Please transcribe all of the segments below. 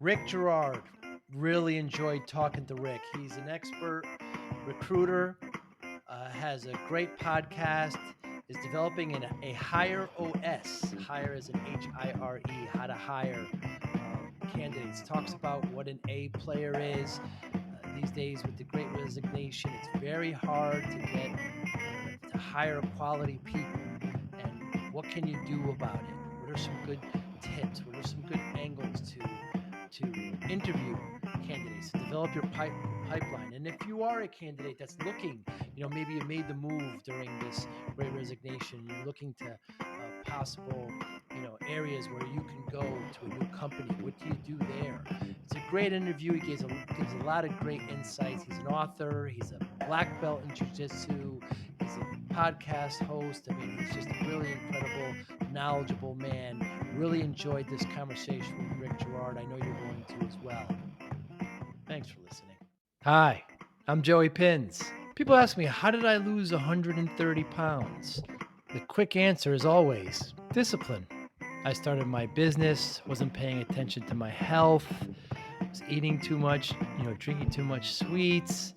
Rick Girard. Really enjoyed talking to Rick. He's an expert recruiter, has a great podcast, is developing a higher OS. Hire as an HIRE, how to hire candidates. Talks about what an A player is. These days, with the Great Resignation, it's very hard to get to hire quality people. And what can you do about it? What are some good tips? What are some good angles to interview candidates, to develop your pipeline? And if you are a candidate that's looking, maybe you made the move during this Great Resignation, you're looking to possible areas where you can go to a new company. What do you do there? It's a great interview. He gives a lot of great insights. He's an author. He's a black belt in jiu-jitsu. He's a podcast host. I mean, he's just a really incredible, knowledgeable man. Really enjoyed this conversation with Rick Girard. I know you're going to as well. Thanks for listening. Hi, I'm Joey Pinz. People ask me, how did I lose 130 pounds? The quick answer is always discipline. I started my business, wasn't paying attention to my health, was eating too much, drinking too much sweets.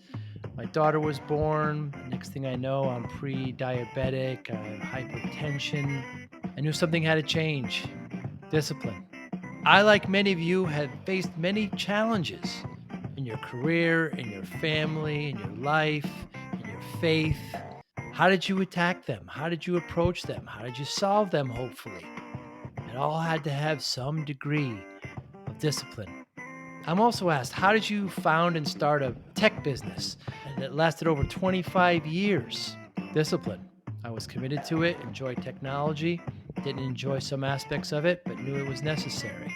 My daughter was born. Next thing I know, I'm pre-diabetic, I have hypertension. I knew something had to change. Discipline. I, like many of you, have faced many challenges in your career, in your family, in your life, in your faith. How did you attack them? How did you approach them? How did you solve them, hopefully? It all had to have some degree of discipline. I'm also asked, how did you found and start a tech business that lasted over 25 years? Discipline. I was committed to it, enjoyed technology, didn't enjoy some aspects of it, but knew it was necessary.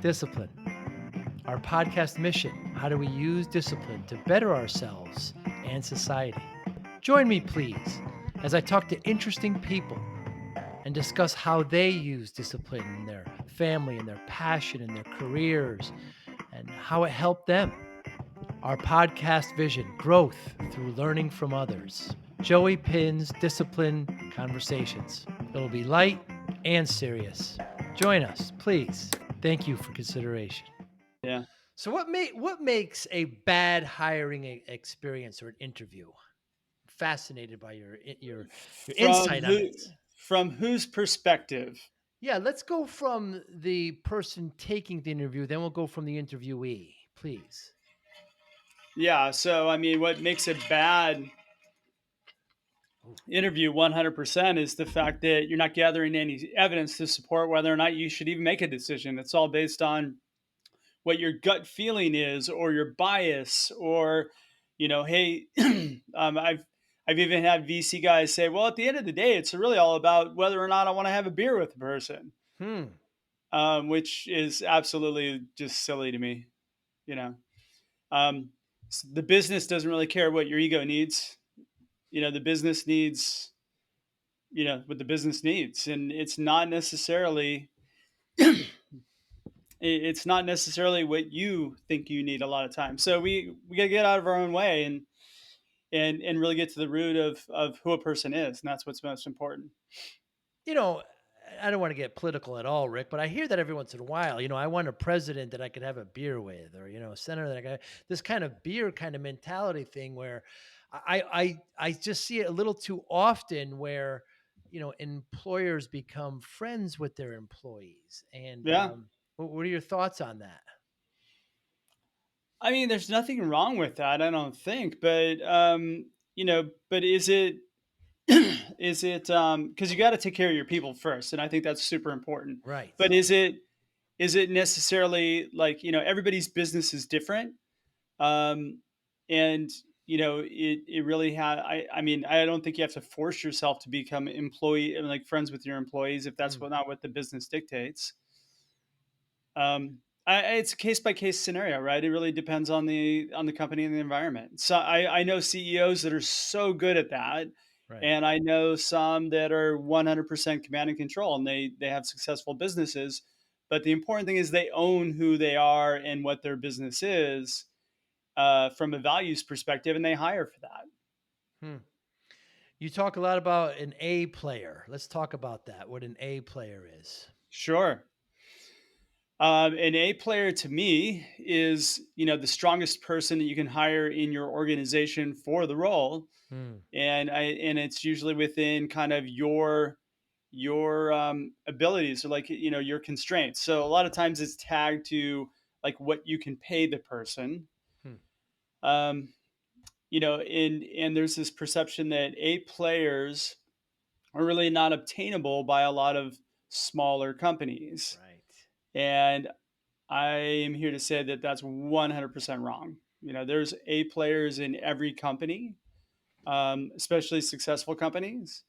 Discipline. Our podcast mission: how do we use discipline to better ourselves and society? Join me, please, as I talk to interesting people and discuss how they use discipline in their family, in their passion, in their careers, and how it helped them. Our podcast vision: growth through learning from others. Joey Pinz Discipline Conversations. It'll be light and serious. Join us, please. Thank you for consideration. Yeah. So what makes a bad hiring experience or an interview? Fascinated by your From insight on who this. from whose perspective? Yeah, let's go from the person taking the interview, then we'll go from the interviewee, please. Yeah, so I mean what makes a bad Oh, interview 100% is the fact that you're not gathering any evidence to support whether or not you should even make a decision. It's all based on what your gut feeling is or your bias or hey, I've even had VC guys say, well, at the end of the day, it's really all about whether or not I want to have a beer with the person, hmm. which is absolutely just silly to me. You know, um, the business doesn't really care what your ego needs. The business needs, what the business needs, and it's not necessarily what you think you need a lot of times. So we got to get out of our own way and really get to the root of who a person is, and that's what's most important. You know, I don't want to get political at all, Rick, but I hear that every once in a while. I want a president that I could have a beer with, or a senator that I could, this kind of beer kind of mentality thing where I just see it a little too often where employers become friends with their employees. And Yeah, what are your thoughts on that? I mean, there's nothing wrong with that, I don't think, but is it is it because you got to take care of your people first, and I think that's super important. Right. But is it necessarily like everybody's business is different, um, and it really had. I mean, I don't think you have to force yourself to become employee like friends with your employees if that's Hmm. not what the business dictates. It's a case by case scenario, right? It really depends on the company and the environment. So I know CEOs that are so good at that, Right. and I know some that are 100% command and control, and they have successful businesses. But the important thing is they own who they are and what their business is from a values perspective, and they hire for that. Hmm. You talk a lot about an A player. Let's talk about that. What an A player is. Sure. An A player to me is, the strongest person that you can hire in your organization for the role, Hmm. and it's usually within kind of your abilities, or like, your constraints. So a lot of times it's tagged to like what you can pay the person. Hmm. Um, and there's this perception that A players are really not obtainable by a lot of smaller companies. Right. And I am here to say that that's 100% wrong. There's A players in every company, especially successful companies.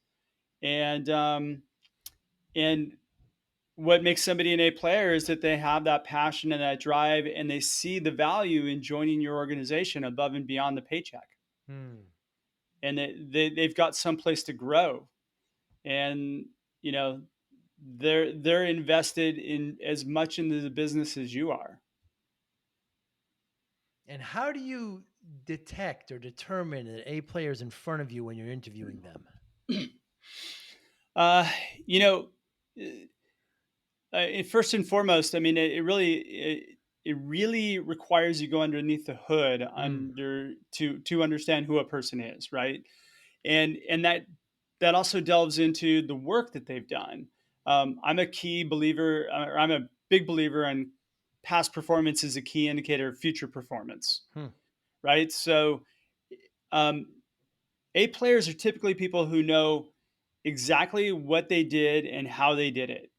And what makes somebody an A player is that they have that passion and that drive, and they see the value in joining your organization above and beyond the paycheck. Hmm. And they've got some place to grow. And, you know, they're invested in as much into the business as you are. And how do you detect or determine that A players in front of you when you're interviewing them? Uh, you know, First and foremost, I mean, it really requires you go underneath the hood Hmm. under to understand who a person is, right? And that also delves into the work that they've done. I'm a key believer, or I'm a big believer in past performance is a key indicator of future performance, Hmm. right? So, um, A players are typically people who know exactly what they did and how they did it.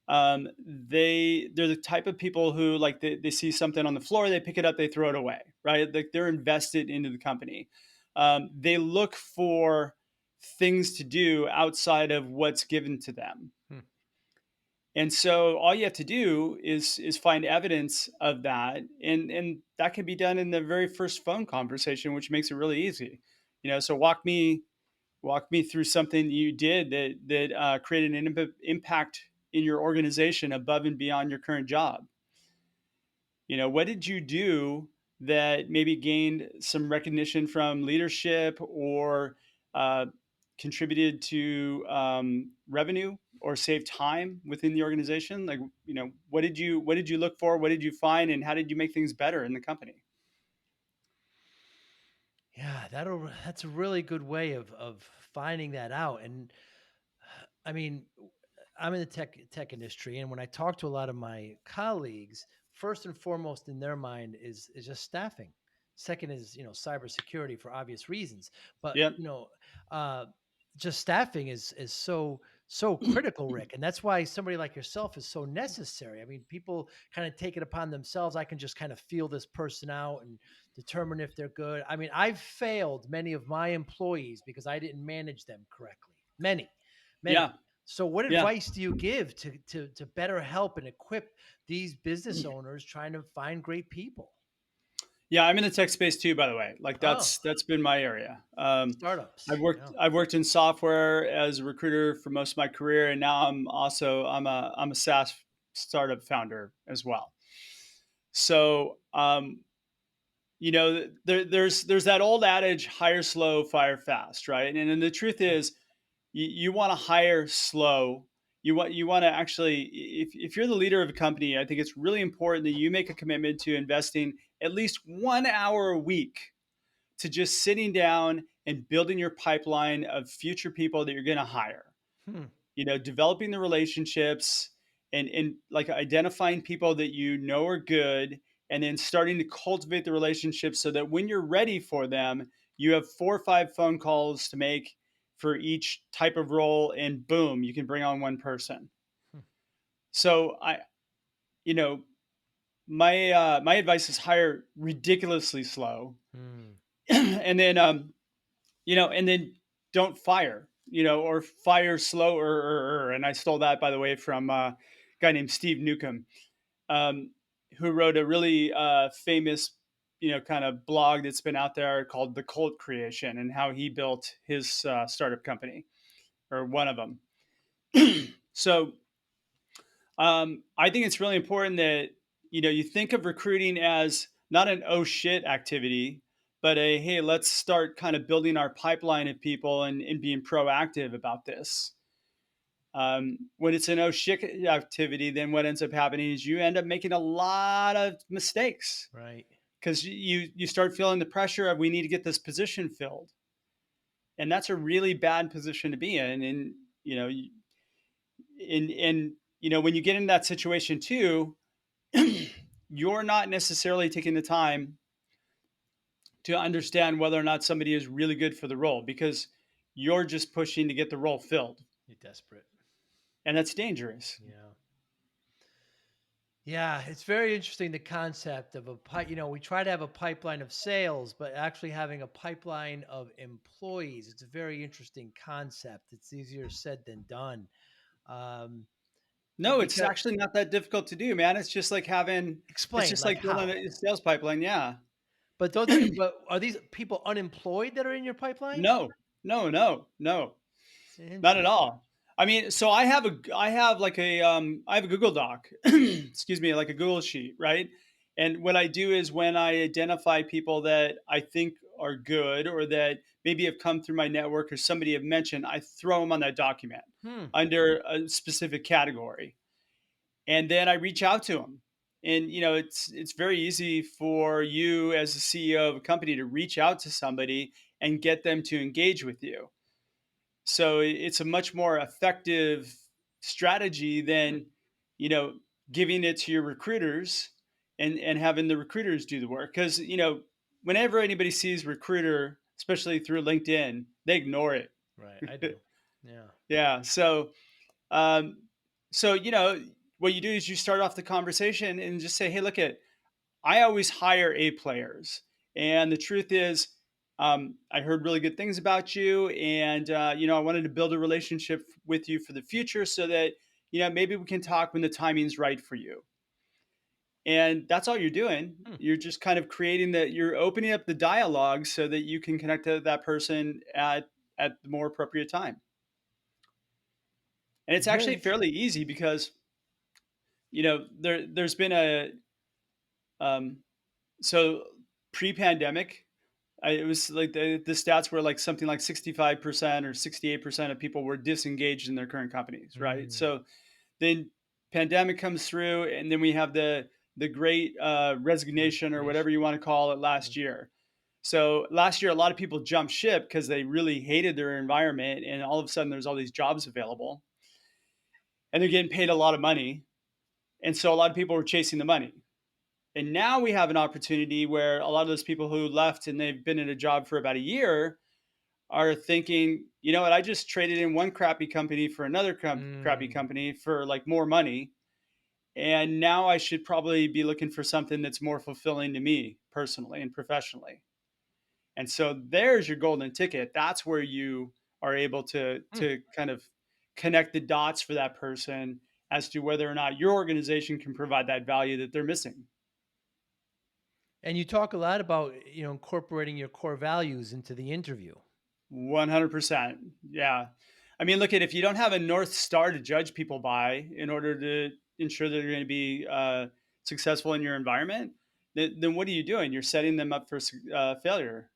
They're the type of people who, like, they see something on the floor, they pick it up, they throw it away, right? Like, they're invested into the company. They look for things to do outside of what's given to them. Hmm. And so all you have to do is find evidence of that, and that can be done in the very first phone conversation, which makes it really easy. So walk me through something you did that created an impact in your organization above and beyond your current job. What did you do that maybe gained some recognition from leadership, or uh, contributed to revenue, or saved time within the organization? Like, what did you look for? What did you find, and how did you make things better in the company? Yeah, that's a really good way of finding that out. And I mean, I'm in the tech industry, and when I talk to a lot of my colleagues, first and foremost in their mind is just staffing. Second is cybersecurity for obvious reasons, but Yep. uh, just staffing is so critical, Rick, and that's why somebody like yourself is so necessary. I mean, people kind of take it upon themselves. I can just kind of feel this person out and determine if they're good. I mean, I've failed many of my employees because I didn't manage them correctly. Many. Yeah. So, what Yeah. advice do you give to better help and equip these business owners trying to find great people? Yeah, I'm in the tech space too, by the way. Like, Oh, that's been my area. I've startups. worked Yeah. I've worked in software as a recruiter for most of my career, and now I'm a SaaS startup founder as well. So, there's that old adage: hire slow, fire fast, right? And the truth Hmm. is, you want to hire slow. You want to actually, if you're the leader of a company, I think it's really important that you make a commitment to investing at least 1 hour a week to just sitting down and building your pipeline of future people that you're going to hire. Hmm. Developing the relationships, and like identifying people that are good, and then starting to cultivate the relationships so that when you're ready for them, you have 4 or 5 phone calls to make for each type of role, and boom, you can bring on one person. Hmm. So you know, my advice is hire ridiculously slow, Hmm. and then don't fire, or fire slower. And I stole that, by the way, from a guy named Steve Newcomb, um, who wrote a really famous, kind of blog that's been out there called The Cult Creation, and how he built his startup company, or one of them. So, I think it's really important that you think of recruiting as not an oh shit activity, but a hey, let's start kind of building our pipeline of people, and being proactive about this. When it's an oh shit activity, then what ends up happening is you end up making a lot of mistakes Right. because you start feeling the pressure of we need to get this position filled, and that's a really bad position to be in. And you know, and when you get in that situation too, you're not necessarily taking the time to understand whether or not somebody is really good for the role because you're just pushing to get the role filled, You're desperate. and that's dangerous. Yeah. Yeah, it's very interesting the concept of a pipe. We try to have a pipeline of sales, but actually having a pipeline of employees. It's a very interesting concept. It's easier said than done. Um, No, it's because actually not that difficult to do, man. It's explain just like like building how. a sales pipeline. Yeah. But are these people unemployed that are in your pipeline? No, no, no, no. Not at Interesting. all. I mean, so I have like I have a Google Doc, excuse me, like a Google sheet, right? And what I do is when I identify people that I think are good or that maybe have come through my network or somebody have mentioned, I throw them on that document Hmm. under a specific category, and then I reach out to them. And it's very easy for you as the CEO of a company to reach out to somebody and get them to engage with you, so it's a much more effective strategy Hmm. than, you know, giving it to your recruiters and having the recruiters do the work. Because, whenever anybody sees recruiter, especially through LinkedIn, they ignore it. Right. I do. Yeah. Yeah. Um, so, what you do is you start off the conversation and just say, hey, look at, I always hire A players. And the truth is, I heard really good things about you. And, I wanted to build a relationship with you for the future so that, maybe we can talk when the timing's right for you. And that's all you're doing. Hmm. You're just kind of you're opening up the dialogue so that you can connect to that person at the more appropriate time. And it's Very actually interesting. fairly easy because, there's been um, so pre-pandemic, it was like the stats were like something like 65% or 68% of people were disengaged in their current companies, right? Hmm. So then pandemic comes through, and then we have the great resignation or whatever Resignation. you want to call it Mhm. last year. So last year, a lot of people jumped ship because they really hated their environment, and all of a sudden, there's all these jobs available, and they're getting paid a lot of money, and so a lot of people were chasing the money. And now we have an opportunity where a lot of those people who left and they've been in a job for about a year are thinking, you know what, I just traded in one crappy company for another crappy Mm. company for like more money. And now I should probably be looking for something that's more fulfilling to me personally and professionally. And so there's your golden ticket. That's where you are able to Hmm. kind of connect the dots for that person as to whether or not your organization can provide that value that they're missing. And you talk a lot about, incorporating your core values into the interview. 100%. Yeah. I mean, look at, if you don't have a North Star to judge people by in order to ensure that they're going to be successful in your environment, then what are you doing? You're setting them up for failure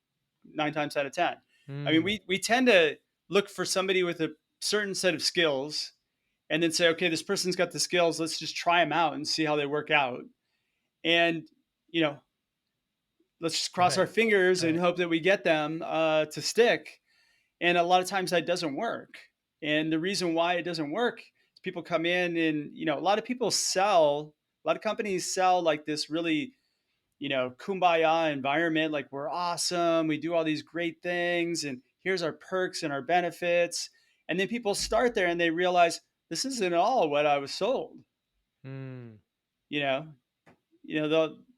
9 times out of 10. I mean, Mm. we tend to look for somebody with a certain set of skills and then say, okay, this person's got the skills. Let's just try them out and see how they work out. And, you know, let's just cross our Right. fingers and Right. hope that we get them to stick, and a lot of times that doesn't work. And the reason why it doesn't work is people come in and, a lot of people sell, a lot of companies sell like this really, kumbaya environment. Like, we're awesome. We do all these great things. And here's our perks and our benefits. And then people start there and they realize this isn't at all what I was sold, Mm. you know,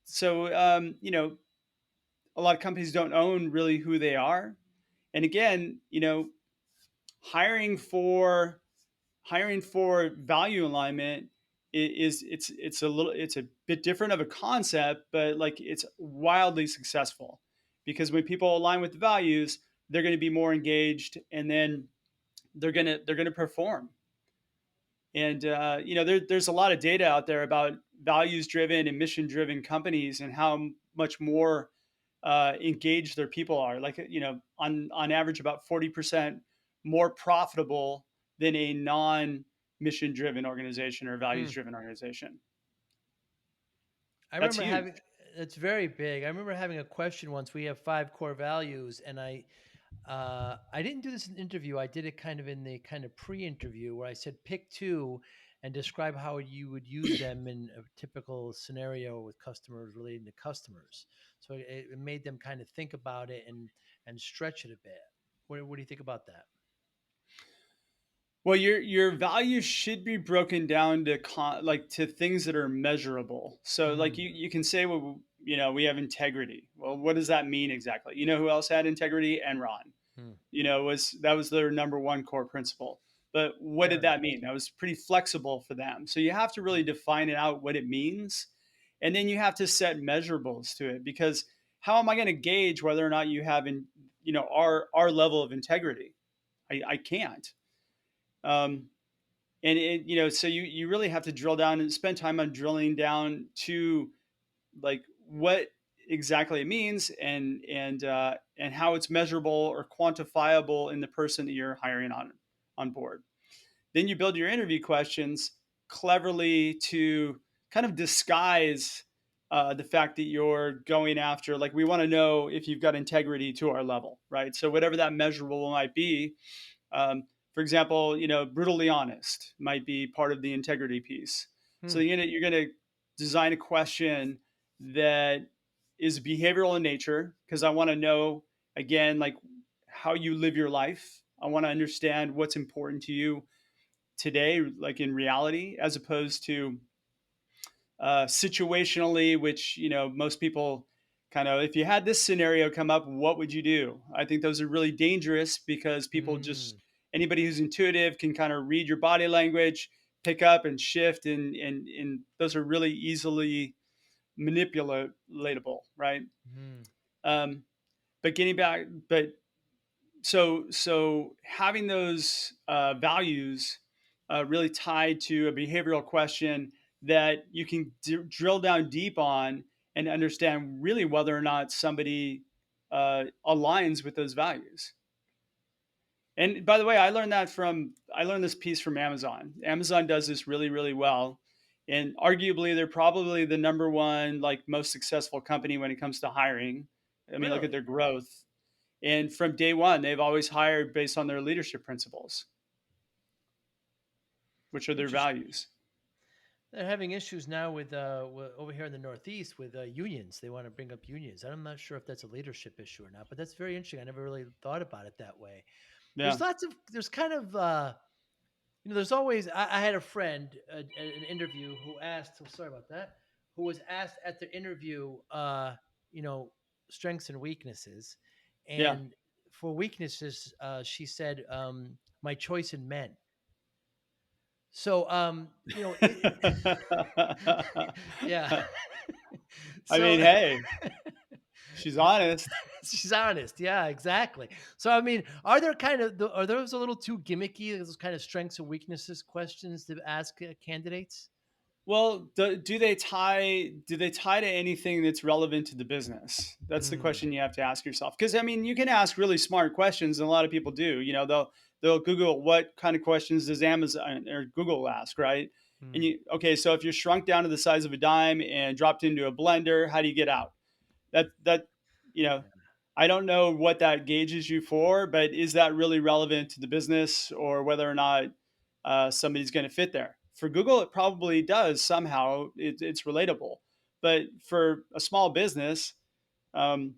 so, a lot of companies don't own really who they are. And again, hiring for hiring for value alignment it's a bit different of a concept, but like it's wildly successful because when people align with the values, they're going to be more engaged, and then they're going to perform. And there's a lot of data out there about values driven and mission driven companies and how much more engaged their people are. Like, on average, about 40% more profitable than a non mission driven organization or values Hmm. driven organization. I That's remember huge. having it's very big. I remember having a question once. We have 5 core values, and I didn't do this in an interview. I did it kind of in the kind of pre-interview where I said pick 2 and describe how you would use them in a typical scenario with customers relating to customers. So it made them kind of think about it and stretch it a bit. What do you think about that? Well, your values should be broken down to like to things that are measurable. So like Mm, you can say, well, we have integrity. Well, what does that mean exactly? You know who else had integrity? Enron. mm, Was that was their number one core principle. But what fair did enough. that mean? That was pretty flexible for them. So you have to really define it out what it means, and then you have to set measurables to it because how am I going to gauge whether or not you have our level of integrity? I can't. Um, and so you really have to drill down and spend time on drilling down to like what exactly it means and how it's measurable or quantifiable in the person that you're hiring on board. Then you build your interview questions cleverly to kind of disguise the fact that you're going after, like, we want to know if you've got integrity to our level, right? So whatever that measurable might be, um, for example, brutally honest might be part of the integrity piece. So Hmm. you're gonna design a question that is behavioral in nature because I want to know again like how you live your life. I want to understand what's important to you today, like in reality, as opposed to situationally, which most people kind of, if you had this scenario come up, what would you do? I think those are really dangerous because people just Mm, anybody who's intuitive can kind of read your body language, pick up and shift, and those are really easily manipulatable, right? mm. Um, but getting back, but so having those values really tied to a behavioral question that you can drill down deep on and understand really whether or not somebody aligns with those values. And by the way, I learned this piece from Amazon. Amazon does this really really well, and arguably they're probably the number one like most successful company when it comes to hiring. I mean, look at Really? their growth. And from day one, they've always hired based on their leadership principles, which are their Interesting. values. They're having issues now with over here in the Northeast with unions. They want to bring up unions. I'm not sure if that's a leadership issue or not, but that's very interesting. I never really thought about it that way. Yeah. There's kind of, there's always, I had a friend at an interview who asked, oh, sorry about that, who was asked at the interview, you know, strengths and weaknesses. Yeah. And for weaknesses, she said, my choice in men. So, yeah. I mean, So hey, she's honest. she's honest. Yeah, exactly. So, I mean, are there are those a little too gimmicky, those kind of strengths and weaknesses questions to ask candidates? Well, do they tie to anything that's relevant to the business? That's the Mm, question you have to ask yourself. Because I mean, you can ask really smart questions, and a lot of people do. They'll Google what kind of questions does Amazon or Google ask, right? And mm, you okay, so if you're shrunk down to the size of a dime and dropped into a blender, how do you get out? That you know I don't know what that gauges you for, but is that really relevant to the business or whether or not somebody's going to fit there? For Google, it probably does somehow. It's relatable, but for a small business, um,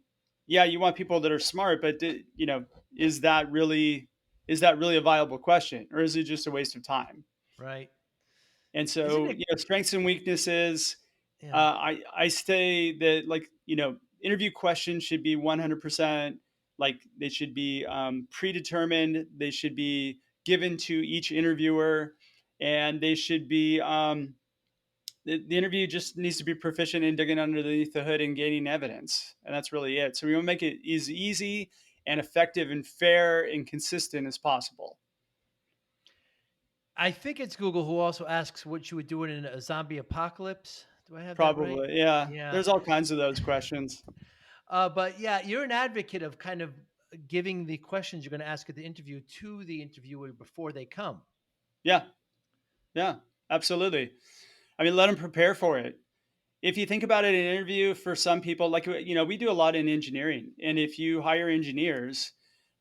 yeah, you want people that are smart, but is that really is that really a viable question, or is it just a waste of time? right. And Isn't so, it? strengths and weaknesses. Yeah. I say that like interview questions should be 100% like they should be predetermined. They should be given to each interviewer, and they should be the interview just needs to be proficient in digging underneath the hood and gaining evidence, and that's really it. So we want to make it as easy and effective and fair and consistent as possible. I think it's Google who also asks what you would do in a zombie apocalypse. Do I have that right? Probably, yeah. Yeah. There's all kinds of those questions. But yeah, you're an advocate of kind of giving the questions you're going to ask at the interview to the interviewer before they come. Yeah. Yeah. Absolutely. I mean, let them prepare for it. If you think about it, an interview for some people, like, we do a lot in engineering, and if you hire engineers,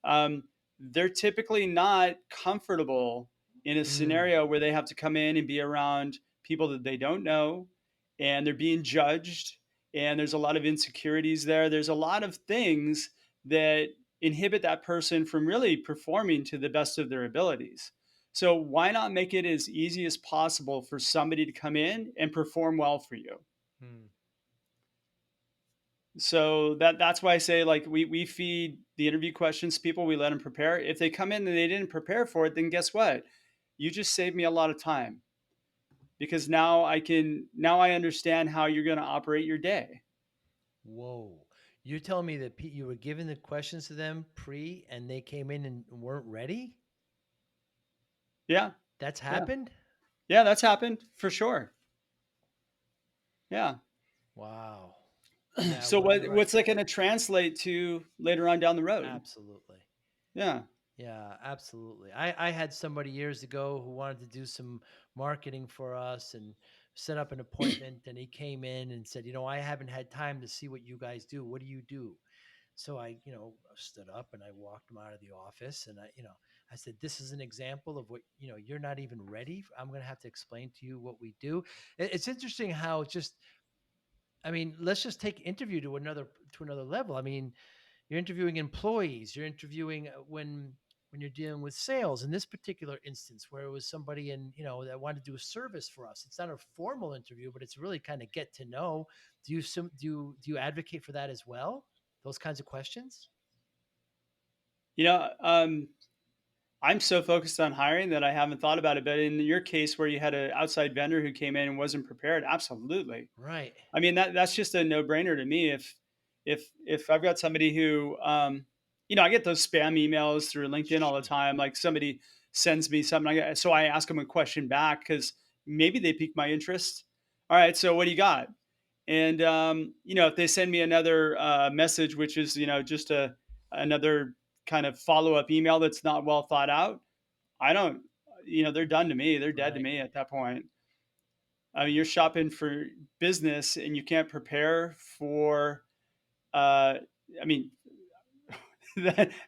um, they're typically not comfortable in a Mm, scenario where they have to come in and be around people that they don't know, and they're being judged, and there's a lot of insecurities there. There's a lot of things that inhibit that person from really performing to the best of their abilities. So why not make it as easy as possible for somebody to come in and perform well for you? mm. So that's why I say, like, we feed the interview questions to people, we let them prepare. If they come in and they didn't prepare for it, then guess what? You just saved me a lot of time, because now I understand how you're going to operate your day. Whoa. You're telling me that you were giving the questions to them pre and they came in and weren't ready? Yeah. That's Yeah. happened? Yeah, that's happened for sure. Yeah. Wow. Yeah, So well, you're right. what's that going to translate to later on down the road? Absolutely. Yeah. Yeah, absolutely. I had somebody years ago who wanted to do some marketing for us and set up an appointment. And he came in and said, I haven't had time to see what you guys do. What do you do? So I, stood up and I walked him out of the office and I said, this is an example of what, you're not even ready. I'm going to have to explain to you what we do. It's interesting how let's just take interview to another level. I mean, you're interviewing employees. You're interviewing when you're dealing with sales. In this particular instance, where it was somebody that wanted to do a service for us, it's not a formal interview, but it's really kind of get to know. Do you advocate for that as well? Those kinds of questions. You know, um, I'm so focused on hiring that I haven't thought about it. But in your case, where you had an outside vendor who came in and wasn't prepared, absolutely. Right. I mean, that's just a no-brainer to me. If I've got somebody who, I get those spam emails through LinkedIn all the Sure. time. Like, somebody sends me something, so I ask them a question back because maybe they pique my interest. All right, so what do you got? And if they send me another message, which is, just another kind of follow-up email that's not well thought out, I don't, they're done to me. They're dead to Right. me at that point. I mean, you're shopping for business and you can't prepare for. Uh, I mean,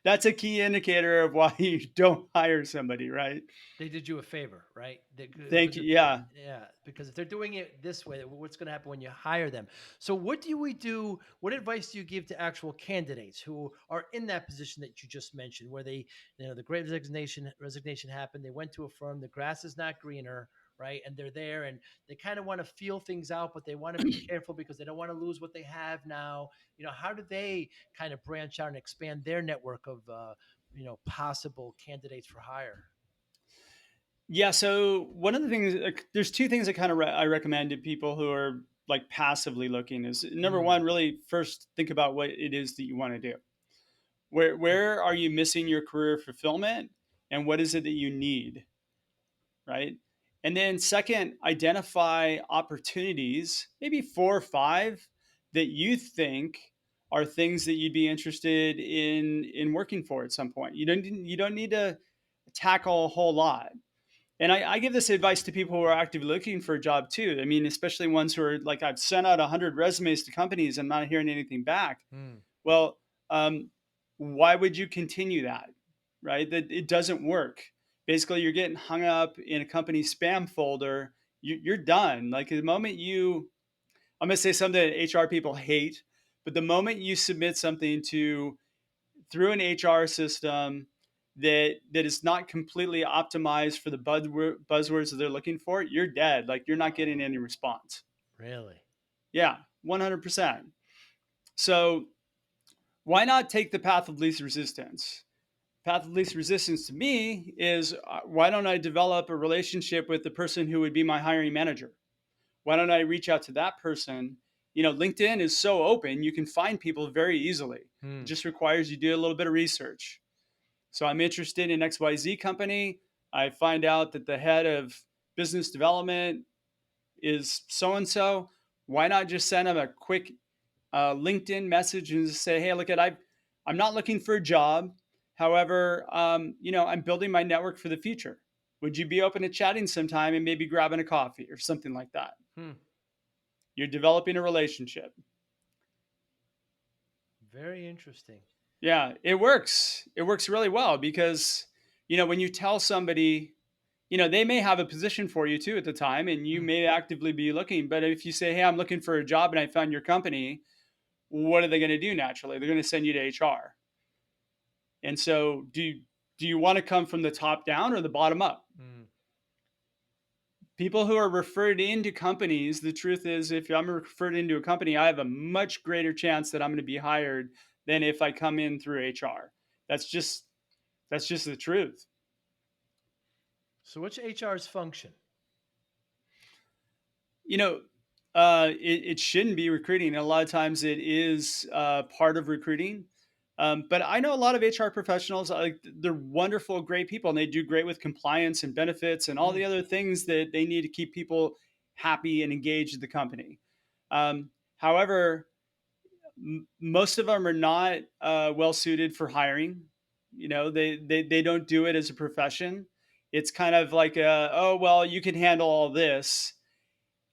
that's a key indicator of why you don't hire somebody, right? They did you a favor, right? Thank Because you. Yeah. yeah, because if they're doing it this way, what's going to happen when you hire them? So, what do we do? What advice do you give to actual candidates who are in that position that you just mentioned, where the great resignation happened, they went to a firm, the grass is not greener, right? And they're there, and they kind of want to feel things out, but they want to be careful because they don't want to lose what they have now. How do they kind of branch out and expand their network of possible candidates for hire? Yeah. So one of the things, there's two things that kind of I recommend to people who are like passively looking is, number Mm, one, really first think about what it is that you want to do. Where are you missing your career fulfillment, and what is it that you need, right? And then second, identify opportunities, maybe 4 or 5 that you think are things that you'd be interested in working for at some point. You don't need to tackle a whole lot. And I give this advice to people who are actively looking for a job too. I mean, especially ones who are like, I've sent out 100 resumes to companies and I'm not hearing anything back. mm. Well, why would you continue that? Right? That it doesn't work. Basically, you're getting hung up in a company spam folder. You're done. Like, the moment I'm going to say something that HR people hate, but the moment you submit something to through an HR system that is not completely optimized for the buzzwords that they're looking for, you're dead. Like, you're not getting any response. Really? Yeah, 100%. So why not take the path of least resistance? Path of least resistance to me is, why don't I develop a relationship with the person who would be my hiring manager? Why don't I reach out to that person? LinkedIn is so open, you can find people very easily. It Hmm. just requires you do a little bit of research. So I'm interested in XYZ company. I find out that the head of business development is so and so. Why not just send them a quick LinkedIn message and just say, "Hey, look at I've I'm not looking for a job. However, I'm building my network for the future. Would you be open to chatting sometime and maybe grabbing a coffee or something like that? Hmm. You're developing a relationship. Very interesting. Yeah, it works. It works really well because, when you tell somebody, they may have a position for you too at the time and you Hmm. may actively be looking. But if you say, hey, I'm looking for a job and I found your company, what are they going to do naturally? They're going to send you to HR. And so do you want to come from the top down or the bottom up? Hmm. People who are referred into companies, the truth is, if I'm referred into a company, I have a much greater chance that I'm going to be hired than if I come in through HR. That's just that's just the truth. So, what's HR's function? You know, it shouldn't be recruiting. A lot of times it is part of recruiting. But I know a lot of HR professionals, like they're wonderful, great people, and they do great with compliance and benefits and all Hmm. the other things that they need to keep people happy and engaged in the company. However, most of them are not well suited for hiring. They don't do it as a profession. It's kind of like, oh well, you can handle all this.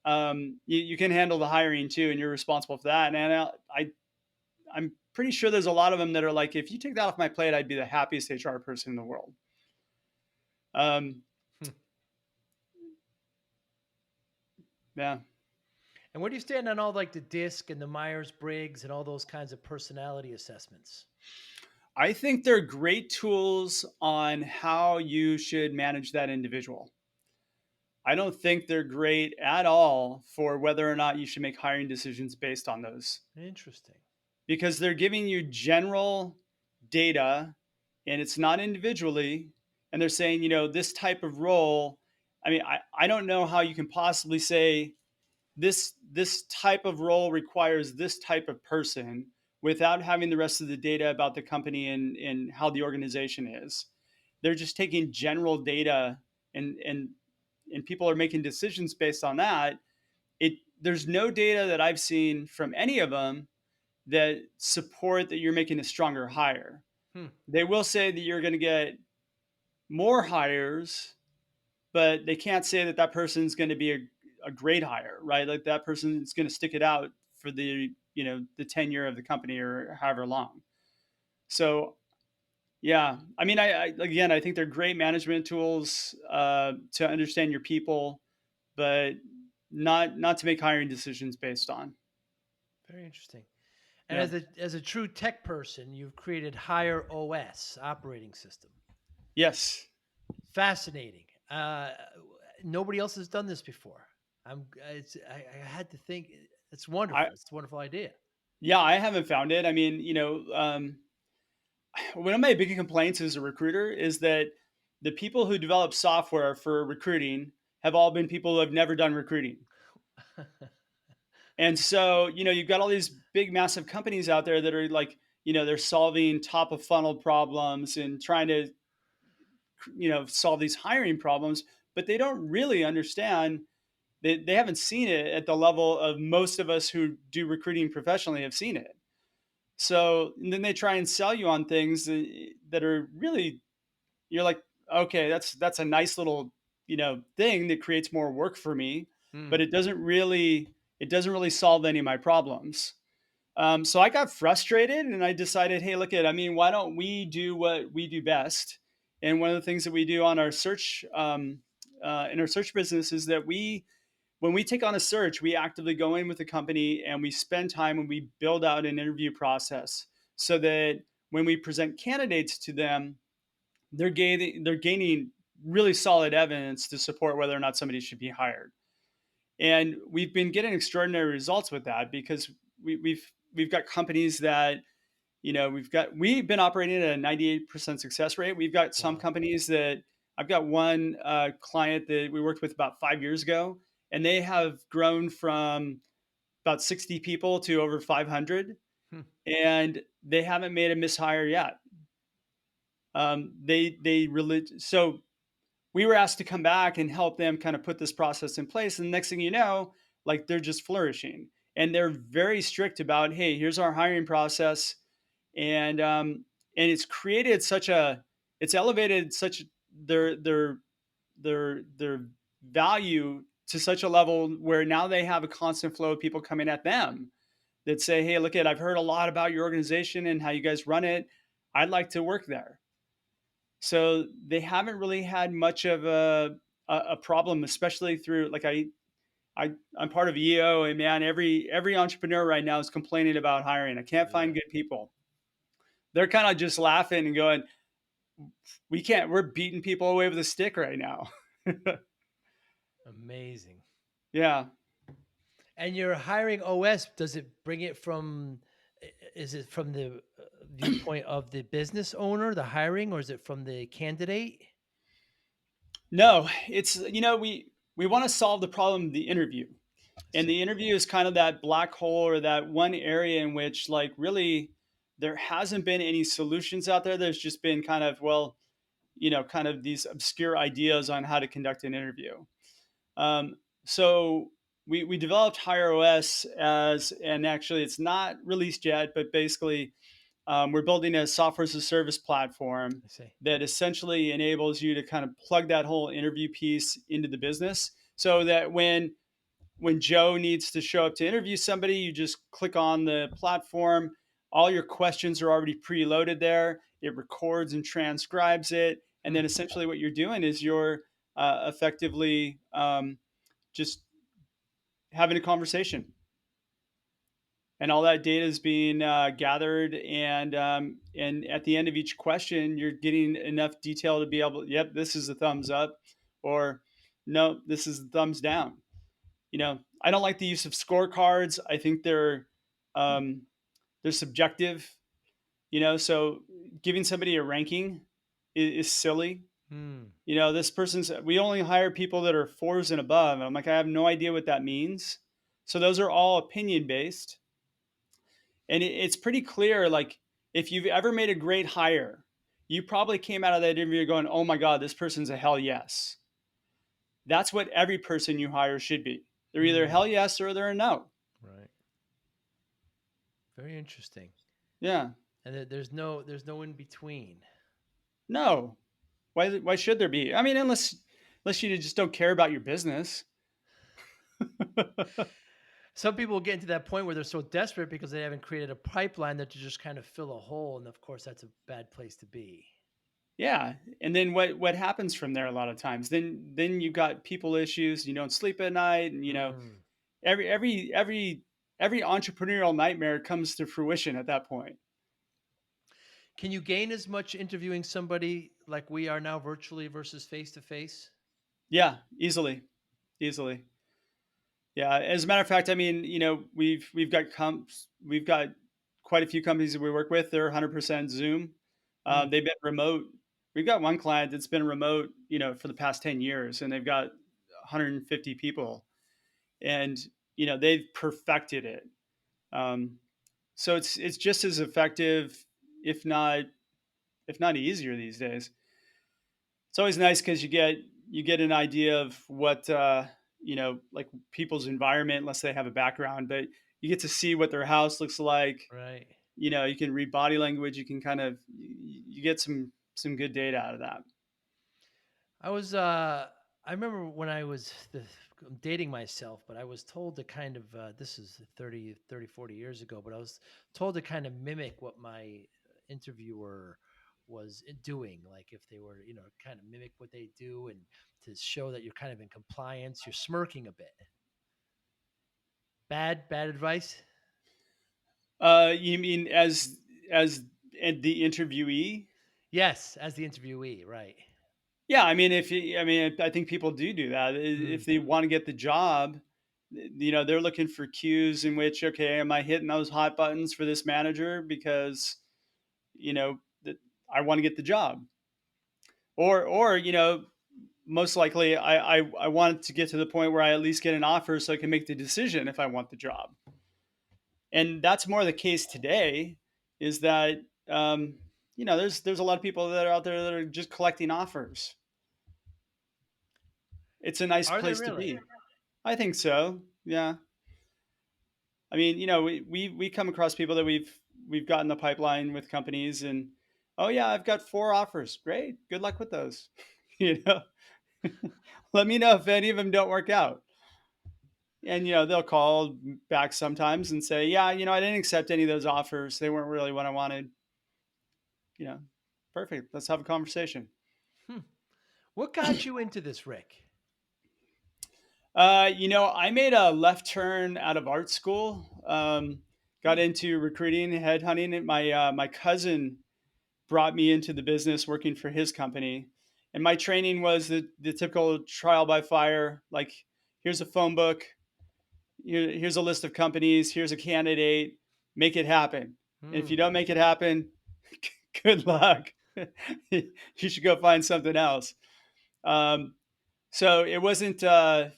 You can handle the hiring too, and you're responsible for that. And I'm pretty sure there's a lot of them that are like, if you take that off my plate, I'd be the happiest HR person in the world. Um, Hmm. yeah, And where do you stand on all like the DISC and the Myers Briggs and all those kinds of personality assessments? I think they're great tools on how you should manage that individual. I don't think they're great at all for whether or not you should make hiring decisions based on those, Interesting. because they're giving you general data and it's not individually. And they're saying, this type of role. I mean, I don't know how you can possibly say this type of role requires this type of person without having the rest of the data about the company and how the organization is. They're just taking general data and people are making decisions based on that. There's no data that I've seen from any of them that support that you're making a stronger hire. Hmm. They will say that you're going to get more hires, but they can't say that that person's going to be a great hire, right? Like that person is going to stick it out for the tenure of the company or however long. So yeah, I mean, again, I think they're great management tools to understand your people, but not to make hiring decisions based on. Very interesting. And Yeah. as a true tech person, you've created HigherOS operating system. Yes. Fascinating. Nobody else has done this before. I had to think. It's I wonderful. It's a wonderful idea. Yeah, I haven't found it. I mean, one of my big complaints as a recruiter is that the people who develop software for recruiting have all been people who have never done recruiting. And so, you've got all these big, massive companies out there that are like, they're solving top of funnel problems and trying to, solve these hiring problems, but they don't really understand. They haven't seen it at the level of most of us who do recruiting professionally have seen it. So and then they try and sell you on things that are really, you're like, okay, that's a nice little, thing that creates more work for me, Hmm. but it doesn't really solve any of my problems. So I got frustrated and I decided, hey, look I mean, why don't we do what we do best? And one of the things that we do on our search, in our search business is that when we take on a search, we actively go in with the company and we spend time and we build out an interview process so that when we present candidates to them, they're gaining really solid evidence to support whether or not somebody should be hired. And we've been getting extraordinary results with that because we've got companies that we've been operating at a 98% success rate. We've got some Wow. companies that I've got one client that we worked with about 5 years ago, and they have grown from about 60 people to over 500, Hmm. and they haven't made a mishire yet. They really so we were asked to come back and help them kind of put this process in place. And the next thing you know, like they're just flourishing, and they're very strict about, hey, here's our hiring process. And it's created such a it's elevated such their their their value to such a level where now they have a constant flow of people coming at them that say, "Hey, look at I've heard a lot about your organization and how you guys run it. I'd like to work there." So they haven't really had much of a problem, especially through like I'm part of EO, and man, every entrepreneur right now is complaining about hiring. I can't Yeah. find good people. They're kind of just laughing and going, "We can't. We're beating people away with a stick right now." Amazing. Yeah. And you're hiring OS, does it bring it from is it from the viewpoint of the business owner, the hiring, or is it from the candidate? No, it's we want to solve the problem of the interview. I And see. the interview is kind of that black hole or that one area in which like really there hasn't been any solutions out there. There's just been kind of kind of these obscure ideas on how to conduct an interview. So we developed HigherOS as, and actually it's not released yet, but basically we're building a software as a service platform I see. that essentially enables you to kind of plug that whole interview piece into the business so that when Joe needs to show up to interview somebody, you just click on the platform. All your questions are already preloaded there. It records and transcribes it. And Hmm. then essentially what you're doing is you're effectively just having a conversation. And all that data is being gathered, and at the end of each question, you're getting enough detail to be able, yep, this is a thumbs up, or no, this is a thumbs down. I don't like the use of scorecards. I think um, they're subjective. So giving somebody a ranking is silly. Hmm. This person's, we only hire people that are fours and above. And I'm like, I have no idea what that means. So those are all opinion based. And it's pretty clear. Like, if you've ever made a great hire, you probably came out of that interview going, oh my God, this person's a hell yes. That's what every person you hire should be. They're either Hmm. hell yes or they're a no. Right. Very interesting. Yeah. And there's no in between. No. Why should there be? I mean, unless you just don't care about your business. Some people get into that point where they're so desperate because they haven't created a pipeline that to just kind of fill a hole, and of course that's a bad place to be. Yeah. And then what happens from there a lot of times? Then you've got people issues, you don't sleep at night, and Mm. every every every every entrepreneurial nightmare comes to fruition at that point. Can you gain as much interviewing somebody like we are now virtually versus face to face? Yeah, easily. Easily. Yeah, as a matter of fact, I mean, we've got quite a few companies that we work with. They're 100% Zoom. Mm. They've been remote. We've got one client that's been remote, for the past 10 years, and they've got 150 people, and they've perfected it. Um, so it's just as effective, if not easier these days. It's always nice because you get an idea of what like people's environment, unless they have a background, but you get to see what their house looks like. Right. You can read body language. You can kind of you get some good data out of that. I was I remember when I'm dating myself, but I was told to kind of this is 40 years ago, but I was told to kind of mimic what my interviewer was doing, like if they were, kind of mimic what they do and to show that you're kind of in compliance, you're smirking a bit. Bad advice? You mean as the interviewee? Yes, as the interviewee, right. Yeah, I mean, I mean, I think people do that if Mm. they want to get the job. They're looking for cues in which, okay, am I hitting those hot buttons for this manager because that I want to get the job, or most likely I want to get to the point where I at least get an offer so I can make the decision if I want the job. And that's more the case today. Is that there's a lot of people that are out there that are just collecting offers. It's a nice Are they place to really? be. I think so. Yeah. I mean, we come across people that we've gotten the pipeline with companies, and oh yeah, I've got 4 offers. Great, good luck with those. you know, let me know if any of them don't work out. And they'll call back sometimes and say, yeah, I didn't accept any of those offers. They weren't really what I wanted. You know, perfect. Let's have a conversation. Hmm. What got you into this, Rick? I made a left turn out of art school. Got Hmm. into recruiting, headhunting. And my cousin brought me into the business working for his company. And my training was the typical trial by fire. Like, here's a phone book. Here's a list of companies. Here's a candidate. Make it happen. And if you Hmm. don't make it happen, good luck. You should go find something else. Um, so it wasn't, and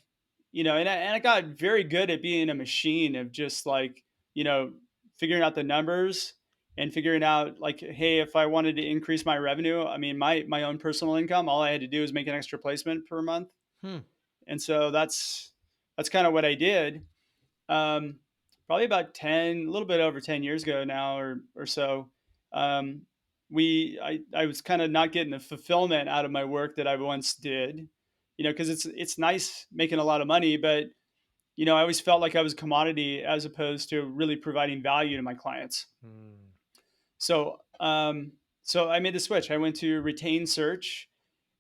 I got very good at being a machine of just like, you know, figuring out the numbers and figuring out like, hey, if I wanted to increase my revenue, I mean, my own personal income, all I had to do was make an extra placement per month. Hmm. And so that's kind of what I did. Um, Probably about 10, a little bit over 10 years ago now or so. Um, I was kind of not getting the fulfillment out of my work that I once did, because it's nice making a lot of money, but I always felt like I was a commodity as opposed to really providing value to my clients. Hmm. So I made the switch. I went to retained search,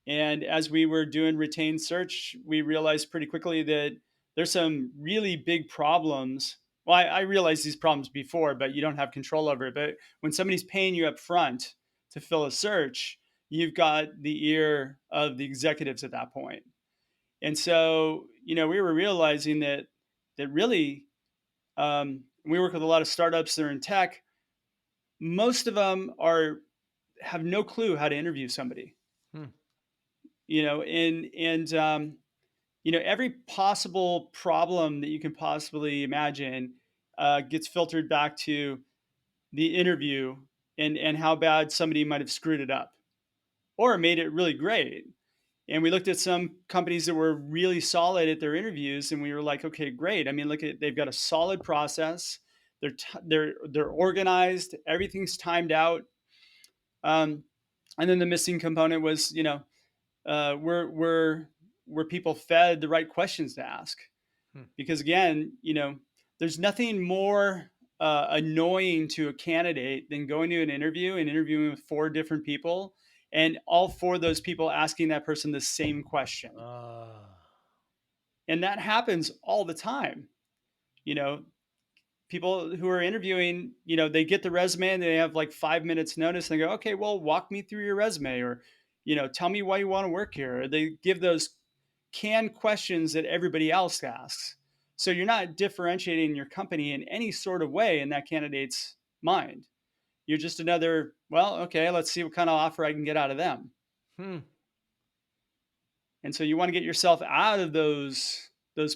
and as we were doing retained search, we realized pretty quickly that there's some really big problems. Well, I realized these problems before, but you don't have control over it. But when somebody's paying you up front to fill a search, you've got the ear of the executives at that point. And so, we were realizing that really, we work with a lot of startups that are in tech. Most of them have no clue how to interview somebody. Hmm. And every possible problem that you can possibly imagine gets filtered back to the interview and how bad somebody might have screwed it up or made it really great. And we looked at some companies that were really solid at their interviews, and we were like, okay, great. I mean, look at they've got a solid process. They're organized. Everything's timed out. Um, and then the missing component was, uh, were were were people fed the right questions to ask? Hmm. Because again, there's nothing more annoying to a candidate than going to an interview and interviewing with 4 different people, and all 4 of those people asking that person the same question. Ah. And that happens all the time. You know, People who are interviewing, they get the resume and they have like 5 minutes notice and they go, okay, well, walk me through your resume, or, tell me why you want to work here. Or they give those canned questions that everybody else asks. So you're not differentiating your company in any sort of way in that candidate's mind. You're just another, well, okay, let's see what kind of offer I can get out of them. Hmm. And so you want to get yourself out of those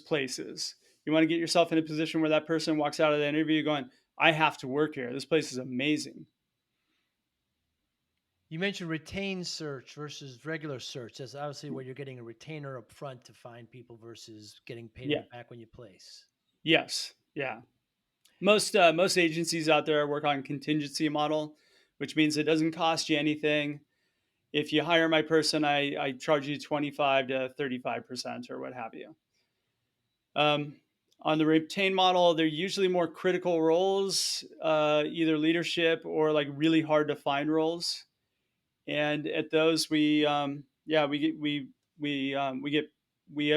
places. You want to get yourself in a position where that person walks out of the interview going, I have to work here. This place is amazing. You mentioned retained search versus regular search. That's obviously where you're getting a retainer up front to find people versus getting paid in Yeah. the back when you place. Yes. Yeah. Most agencies out there work on contingency model, which means it doesn't cost you anything. If you hire my person, I charge you 25 to 35% or what have you. Um, on the retain model, they're usually more critical roles, either leadership or like really hard to find roles. And at those, we have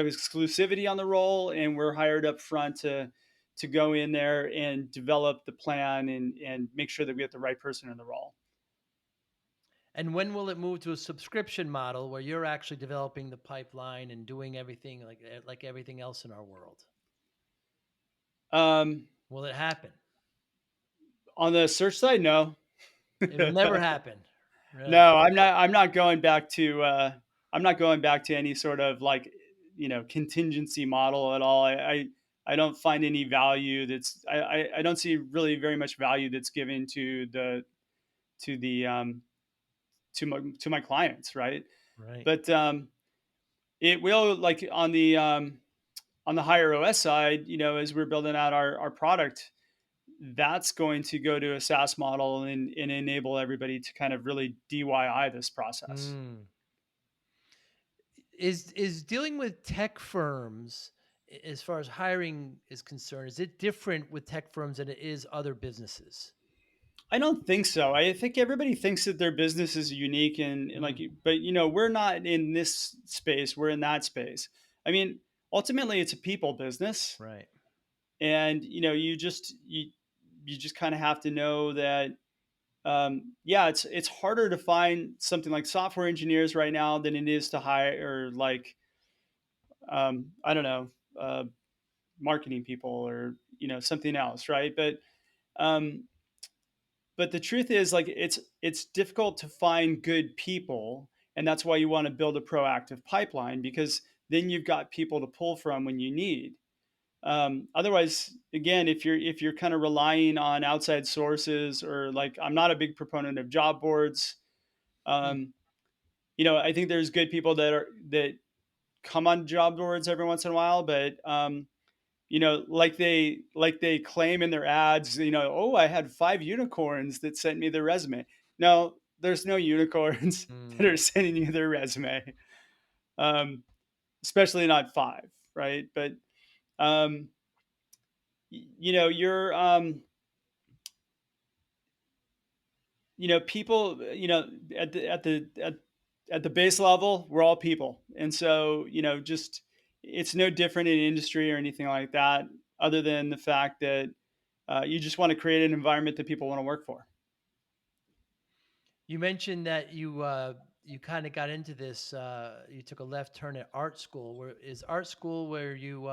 exclusivity on the role, and we're hired up front to go in there and develop the plan and make sure that we get the right person in the role. And when will it move to a subscription model where you're actually developing the pipeline and doing everything like everything else in our world? Um, Will it happen? on the search side, no. It'll never happen. Really. No, I'm not going back to I'm not going back to any sort of like contingency model at all. I don't find any value I don't see really very much value that's given to the to my clients, right? Right. But it will, like on the higher OS side, as we're building out our product, that's going to go to a SaaS model and enable everybody to kind of really DIY this process. Mm. Is dealing with tech firms, as far as hiring is concerned, is it different with tech firms than it is other businesses? I don't think so. I think everybody thinks that their business is unique and like, Mm. but we're not in this space. We're in that space. I mean, ultimately, it's a people business, Right. and you just kind of have to know that. Yeah, it's harder to find something like software engineers right now than it is to hire like I don't know, uh, marketing people or something else, right? Um, but the truth is, like, it's difficult to find good people, and that's why you want to build a proactive pipeline, because then you've got people to pull from when you need. Otherwise, again, if you're kind of relying on outside sources, or like, I'm not a big proponent of job boards. Hmm. um, I think there's good people that come on job boards every once in a while, but like they claim in their ads, oh, I had 5 unicorns that sent me their resume. No, there's no unicorns that Mm. are sending you their resume, um, especially not five, right? But um, you're people, at the base level, we're all people, and so just it's no different in industry or anything like that, other than the fact that you just want to create an environment that people want to work for. You mentioned that you kind of got into this. You took a left turn at art school. Where is art school where you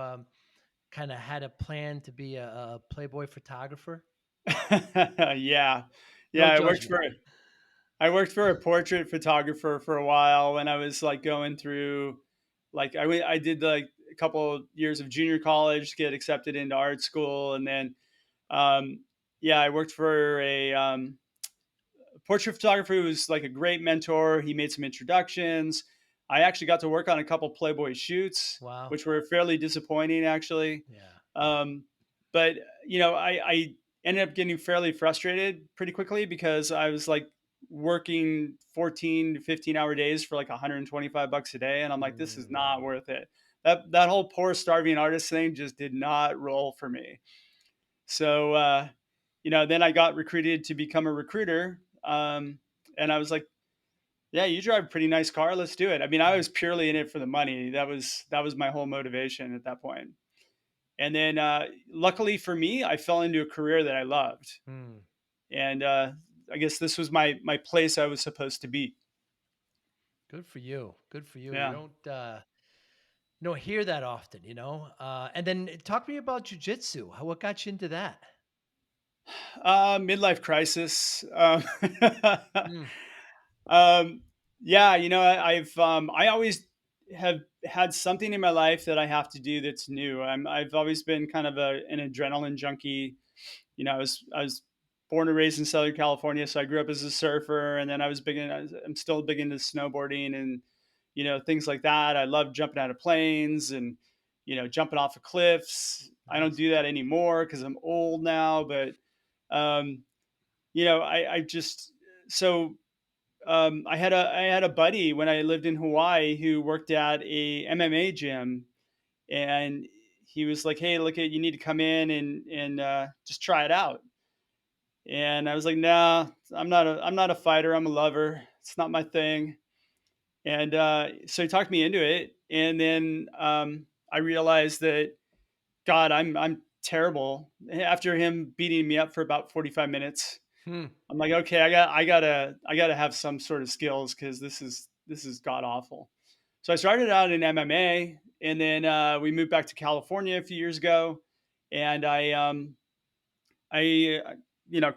kind of had a plan to be a Playboy photographer? Yeah, No yeah. I worked judgment. for I worked for a portrait photographer for a while when I was like going through, like I did like a couple of years of junior college to get accepted into art school, and then um, yeah, I worked for a portrait photographer who was like a great mentor. He made some introductions. I actually got to work on a couple Playboy shoots, Wow. which were fairly disappointing, actually. Yeah. Um, but I ended up getting fairly frustrated pretty quickly, because I was like working 14 to 15-hour days for like $125 a day, and I'm like, this is Mm. not worth it. That whole poor starving artist thing just did not roll for me. So then I got recruited to become a recruiter, and I was like, yeah, you drive a pretty nice car, let's do it. I mean, I Mm. was purely in it for the money. That was my whole motivation at that point. And then, luckily for me, I fell into a career that I loved, Mm. and I guess this was my place I was supposed to be. Good for you. Good for you. Yeah. You don't hear that often, And then talk to me about jujitsu. What got you into that? Midlife crisis. Mm. um, yeah, I always have had something in my life that I have to do that's new. I've always been kind of an adrenaline junkie. I was born and raised in Southern California, so I grew up as a surfer, and then I'm still big into snowboarding and things like that. I love jumping out of planes and jumping off of cliffs. I don't Nice. do that anymore because I'm old now, but um, I just so I had a buddy when I lived in Hawaii who worked at a MMA gym, and he was like, "Hey, look, you need to come in and just try it out." And I was like, "Nah, I'm not a fighter. I'm a lover. It's not my thing." And so he talked me into it, and then I realized that, God, I'm terrible. After him beating me up for about 45 minutes, Hmm. I'm like, okay, I gotta have some sort of skills, because this is god awful. So I started out in MMA, and then we moved back to California a few years ago, and I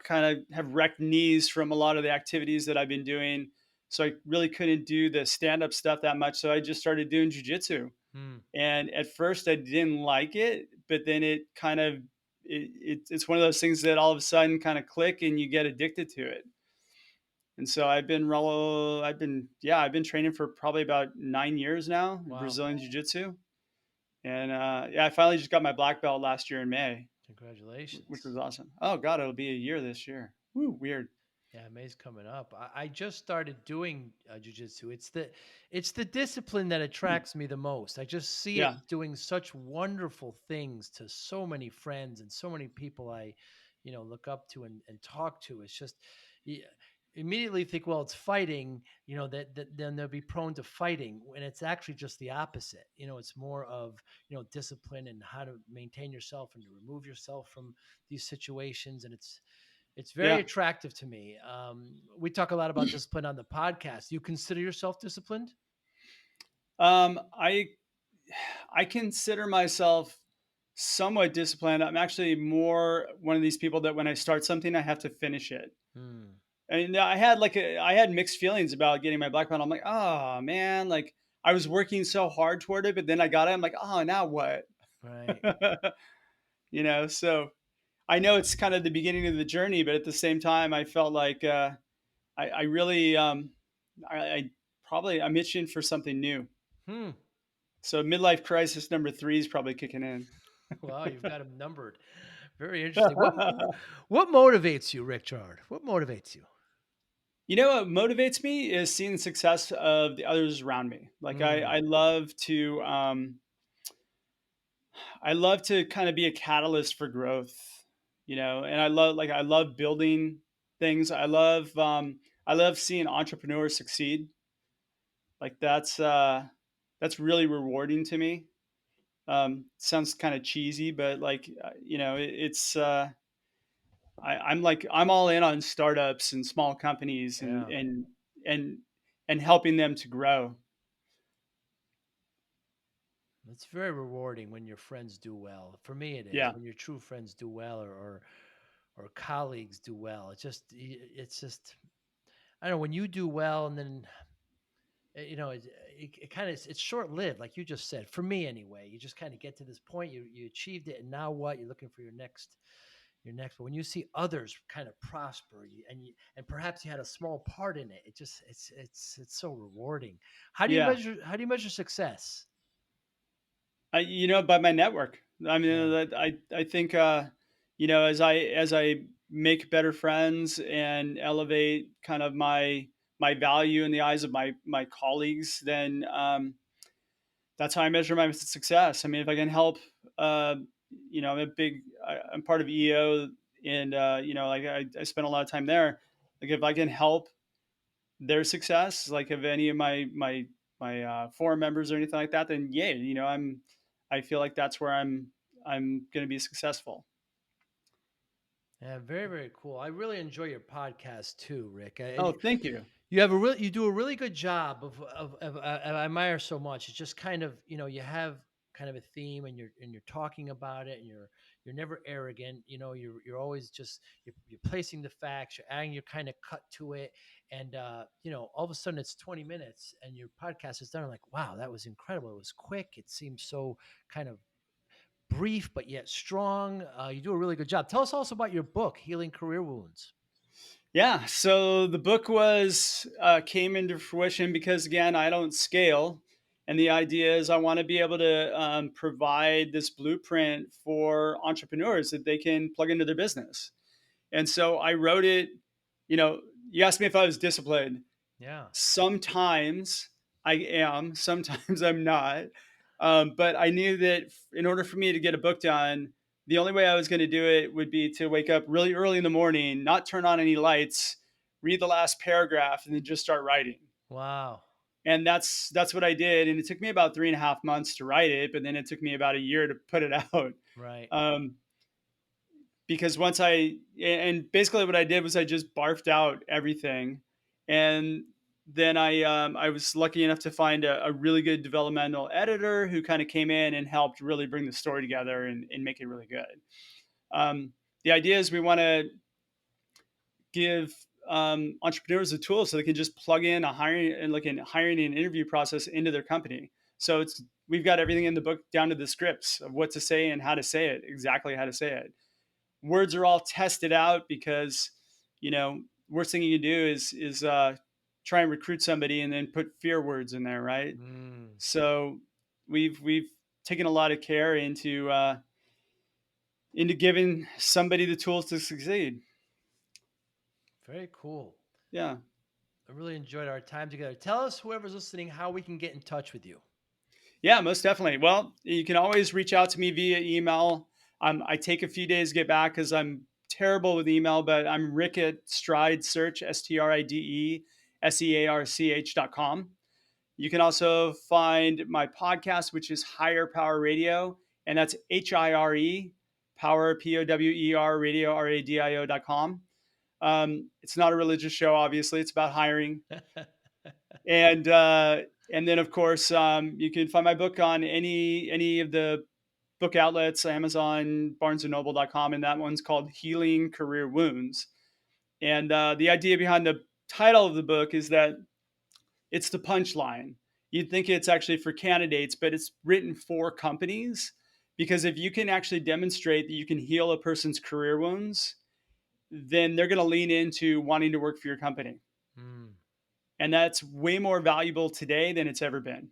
kind of have wrecked knees from a lot of the activities that I've been doing. So I really couldn't do the stand up stuff that much. So I just started doing jujitsu. Hmm. And at first I didn't like it, but then it kind of, it's one of those things that all of a sudden kind of click and you get addicted to it. And so I've been training for probably about 9 years now in Wow. Brazilian Jiu Jitsu. And yeah, I finally just got my black belt last year in May. which Congratulations. was awesome. Oh God, it'll be a year this year. Woo, weird. Yeah, May's coming up. I just started doing jujitsu. It's the discipline that attracts me the most. I just see Yeah, it doing such wonderful things to so many friends and so many people I, look up to and talk to. It's just you immediately think, well, it's fighting. That then they'll be prone to fighting, when it's actually just the opposite. It's more of discipline and how to maintain yourself and to remove yourself from these situations, and it's very yeah. attractive to me. We talk a lot about discipline on the podcast. You consider yourself disciplined? Um, I I consider myself somewhat disciplined. I'm actually more one of these people that when I start something, I have to finish it. Hmm. And I had mixed feelings about getting my black belt. I'm like, oh man, like I was working so hard toward it, but then I got it. I'm like, oh, now what? Right. So I know it's kind of the beginning of the journey, but at the same time, I felt like I really, I probably I'm itching for something new. Hmm. So midlife crisis number three is probably kicking in. Wow, you've got them numbered. Very interesting. What motivates you, Rick Girard? What motivates you? You know what motivates me is seeing the success of the others around me. Like Hmm. I love to kind of be a catalyst for growth, and I love building things. I love seeing entrepreneurs succeed. Like that's really rewarding to me. Sounds kind of cheesy, but like I'm all in on startups and small companies Yeah. and and helping them to grow. It's very rewarding when your friends do well. For me, it is Yeah, when your true friends do well, or colleagues do well. It's just I don't know when you do well, and then it kind of it's short lived, like you just said. For me, anyway, you just kind of get to this point, you achieved it, and now what? You're looking for your next. But when you see others kind of prosper, and perhaps you had a small part in it, it's so rewarding. How do you yeah. measure? How do you measure success? By my network. I mean, Yeah. I think, as I make better friends and elevate kind of my value in the eyes of my colleagues, then that's how I measure my success. I mean, if I can help, uh, I'm part of EO, and like I spend a lot of time there. Like if I can help their success, like of any of my forum members or anything like that, then yeah, I feel like that's where I'm going to be successful. Yeah, very, very cool. I really enjoy your podcast too, Rick. Oh, thank you. You do a really good job I admire so much. It's just kind of, you have kind of a theme, and you're talking about it, and you're never arrogant. You're always just you're placing the facts, you're adding your kind of cut to it, and all of a sudden it's 20 minutes and your podcast is done. I'm like, wow, that was incredible. It was quick. It seems so kind of brief but yet strong. You do a really good job. Tell us also about your book, Healing Career Wounds. Yeah. So the book was came into fruition because again, I don't scale, and the idea is I want to be able to provide this blueprint for entrepreneurs that they can plug into their business. And so I wrote it. You know, you asked me if I was disciplined. Yeah. Sometimes I am, sometimes I'm not. But I knew that in order for me to get a book done, the only way I was going to do it would be to wake up really early in the morning, not turn on any lights, read the last paragraph, and then just start writing. Wow. And that's what I did. And it took me about 3.5 months to write it, but then it took me about a year to put it out. Right. Um, because once I and basically what I did was I just barfed out everything, and then I was lucky enough to find a really good developmental editor who kind of came in and helped really bring the story together and make it really good. The idea is we want to give entrepreneurs the tools so they can just plug in a hiring and like an hiring and interview process into their company. So we've got everything in the book down to the scripts of what to say and how to say it, exactly how to say it. Words are all tested out because worst thing you can do is try and recruit somebody and then put fear words in there, right? Mm. So we've taken a lot of care into giving somebody the tools to succeed. Very cool. Yeah. I really enjoyed our time together. Tell us, whoever's listening, how we can get in touch with you. Yeah, most definitely. Well, you can always reach out to me via email. I take a few days to get back because I'm terrible with email, but I'm Rick at Stride Search, StrideSearch.com. You can also find my podcast, which is Higher Power Radio, and that's HIRE, Power, POWER, Radio, RADIO.com. It's not a religious show, obviously. It's about hiring. And and then of course you can find my book on any of the book outlets, Amazon, barnesandnoble.com, and that one's called Healing Career Wounds. And the idea behind the title of the book is that it's the punchline. You'd think it's actually for candidates, but it's written for companies, because if you can actually demonstrate that you can heal a person's career wounds, then they're going to lean into wanting to work for your company. Mm. And that's way more valuable today than it's ever been.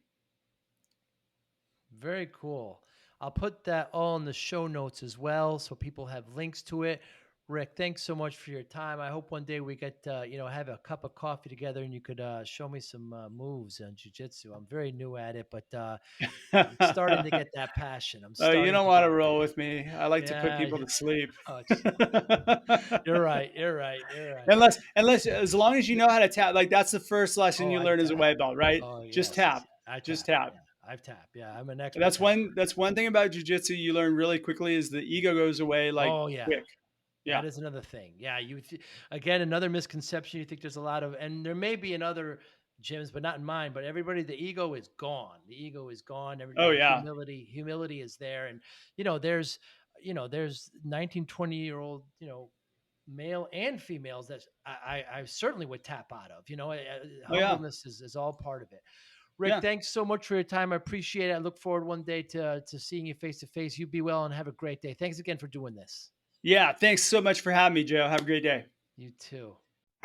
Very cool. I'll put that all in the show notes as well, so people have links to it. Rick, thanks so much for your time. I hope one day we get have a cup of coffee together and you could show me some moves on jiu-jitsu. I'm very new at it, but I'm starting to get that passion. I'm Oh, you starting don't to want get to it. roll with me. I like to put Yeah, people yeah. to sleep. Oh, you're right. You're right. You're right. unless as long as you know how to tap, like that's the first lesson Oh, you I've learn as a tapped. white belt, right? Oh, Just yes. tap. I Just tap. tap. Yeah, I've tapped. Yeah, I'm an expert That's tapper. one thing about jujitsu you learn really quickly is the ego goes away like Oh, yeah. quick. Yeah. That is another thing. Yeah, again, another misconception. You think there's a lot of, and there may be in other gyms, but not in mine. But everybody, the ego is gone. The ego is gone. Oh The yeah. humility is there, and there's, there's 19, 20-year-old, male and females that I certainly would tap out of. Oh yeah. Humbleness is all part of it. Rick, Yeah. thanks so much for your time. I appreciate it. I look forward one day to seeing you face to face. You be well and have a great day. Thanks again for doing this. Yeah. Thanks so much for having me, Joe. Have a great day. You too.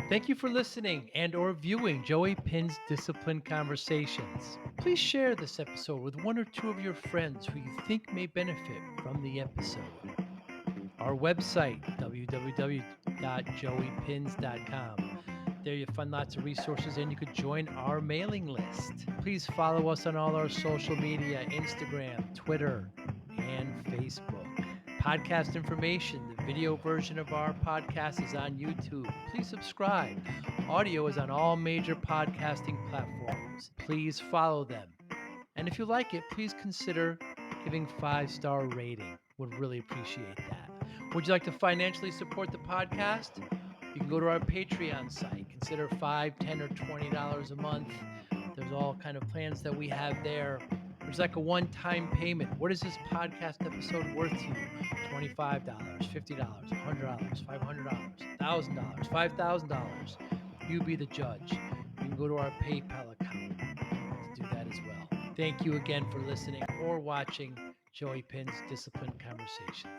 Thank you for listening and or viewing Joey Pinz Discipline Conversations. Please share this episode with one or two of your friends who you think may benefit from the episode. Our website, www.joeypins.com. There you'll find lots of resources and you could join our mailing list. Please follow us on all our social media, Instagram, Twitter, and Facebook. Podcast information, the video version of our podcast is on YouTube. Please subscribe. Audio is on all major podcasting platforms. Please follow them. And if you like it, please consider giving 5-star rating. Would really appreciate that. Would you like to financially support the podcast? You can go to our Patreon site. Consider $5, $10, or $20 a month. There's all kind of plans that we have there. There's like a one-time payment. What is this podcast episode worth to you? $25, $50, $100, $500, $1,000, $5,000. You be the judge. You can go to our PayPal account to do that as well. Thank you again for listening or watching Joey Pinz Discipline Conversations.